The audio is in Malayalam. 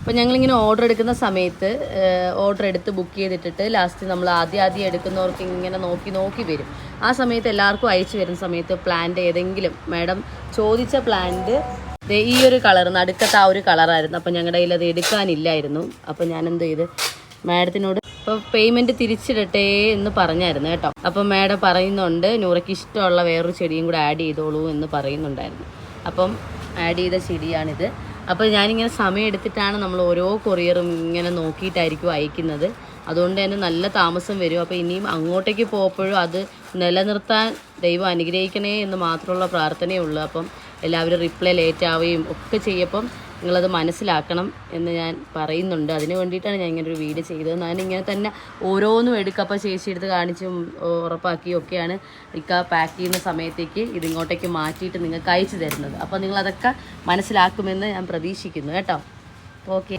അപ്പോൾ ഞങ്ങളിങ്ങനെ ഓർഡർ എടുക്കുന്ന സമയത്ത് ഓർഡർ എടുത്ത് ബുക്ക് ചെയ്തിട്ടിട്ട് ലാസ്റ്റ് നമ്മൾ ആദ്യം എടുക്കുന്നവർക്ക് ഇങ്ങനെ നോക്കി വരും. ആ സമയത്ത് എല്ലാവർക്കും അയച്ചു വരുന്ന സമയത്ത് പ്ലാന്റ് ഏതെങ്കിലും മാഡം ചോദിച്ച പ്ലാന്റ് ഈ ഒരു കളർ നടുക്കത്തെ ആ ഒരു കളറായിരുന്നു. അപ്പോൾ ഞങ്ങളുടെ കയ്യിൽ അത് എടുക്കാനില്ലായിരുന്നു. അപ്പോൾ ഞാൻ എന്ത് ചെയ്ത് മാഡത്തിനോട് അപ്പോൾ പേയ്മെൻറ്റ് തിരിച്ചിടട്ടെ എന്ന് പറഞ്ഞായിരുന്നു കേട്ടോ. അപ്പം മാഡം പറയുന്നുണ്ട് നൂറയ്ക്ക് ഇഷ്ടമുള്ള വേറൊരു ചെടിയും കൂടെ ആഡ് ചെയ്തോളൂ എന്ന് പറയുന്നുണ്ടായിരുന്നു. അപ്പം ആഡ് ചെയ്ത ചെടിയാണിത്. അപ്പോൾ ഞാനിങ്ങനെ സമയം എടുത്തിട്ടാണ് നമ്മൾ ഓരോ കൊറിയറും ഇങ്ങനെ നോക്കിയിട്ടായിരിക്കും അയക്കുന്നത്. അതുകൊണ്ട് തന്നെ നല്ല താമസം വരും. അപ്പോൾ ഇനിയും അങ്ങോട്ടേക്ക് പോകുമ്പോഴും അത് നിലനിർത്താൻ ദൈവം അനുഗ്രഹിക്കണേ എന്ന് മാത്രമുള്ള പ്രാർത്ഥനയേ ഉള്ളൂ. അപ്പം എല്ലാവരും റിപ്ലൈ ലേറ്റ് ആവുകയും ഒക്കെ ചെയ്യപ്പം നിങ്ങളത് മനസ്സിലാക്കണം എന്ന് ഞാൻ പറയുന്നുണ്ട്. അതിന് വേണ്ടിയിട്ടാണ് ഞാൻ ഇങ്ങനെ ഒരു വീഡിയോ ചെയ്തത്. ഞാനിങ്ങനെ തന്നെ ഓരോന്നും എടുക്കുക. അപ്പോൾ ചേച്ചി എടുത്ത് കാണിച്ചും ഉറപ്പാക്കിയും ഒക്കെയാണ് ഇക്ക പാക്ക് ചെയ്യുന്ന സമയത്തേക്ക് ഇതിങ്ങോട്ടേക്ക് മാറ്റിയിട്ട് നിങ്ങൾക്ക് അയച്ചു തരുന്നത്. അപ്പോൾ നിങ്ങളതൊക്കെ മനസ്സിലാക്കുമെന്ന് ഞാൻ പ്രതീക്ഷിക്കുന്നു കേട്ടോ. ഓക്കെ.